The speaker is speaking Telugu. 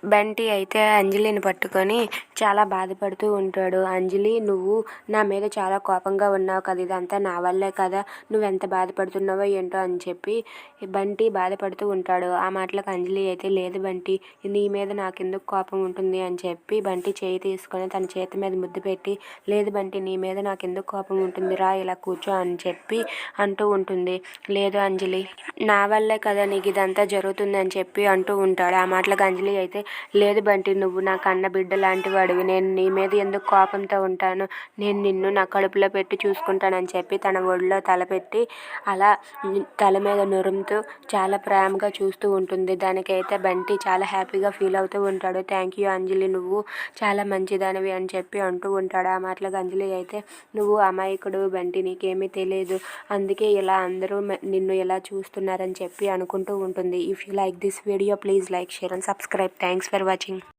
బంటి అయితే అంజలిని పట్టుకొని చాలా బాధపడుతూ ఉంటాడు. అంజలి, నువ్వు నా మీద చాలా కోపంగా ఉన్నావు కదా, ఇదంతా నా వల్లే కదా, నువ్వెంత బాధపడుతున్నావో ఏంటో అని చెప్పి బంటి బాధపడుతూ ఉంటాడు. ఆ మాటలకు అంజలి అయితే, లేదు బంటి, నీ మీద నాకెందుకు కోపం ఉంటుంది అని చెప్పి బంటి చేయి తీసుకొని తన చేతి మీద ముద్దు పెట్టి, లేదు బంటి, నీ మీద నాకెందుకు కోపం ఉంటుంది, రా ఇలా కూర్చో అని చెప్పి అంటూ ఉంటుంది. లేదు అంజలి, నా వల్లే కదా నీకు ఇదంతా జరుగుతుంది అని చెప్పి అంటూ ఉంటాడు. ఆ మాటలకు అంజలి అయితే, లేదు బంటి, నువ్వు నా కన్న బిడ్డ లాంటి వాడివి, నేను నీ మీద ఎందుకు కోపంతో ఉంటాను, నేను నిన్ను నా కడుపులో పెట్టి చూసుకుంటానని చెప్పి తన ఒడిలో తలపెట్టి అలా తల మీద నురుముతూ చాలా ప్రేమగా చూస్తూ ఉంటుంది. దానికైతే బంటి చాలా హ్యాపీగా ఫీల్ అవుతూ ఉంటాడు. థ్యాంక్ యూ అంజలి, నువ్వు చాలా మంచిదానివి అని చెప్పి అంటూ ఉంటాడు. ఆ మాటలకు అంజలి అయితే, నువ్వు అమాయకుడు బంటి, నీకేమీ తెలియదు, అందుకే ఇలా అందరూ నిన్ను ఎలా చూస్తున్నారని చెప్పి అనుకుంటూ ఉంటుంది. If you like this video, please like, share and subscribe. Thanks for watching.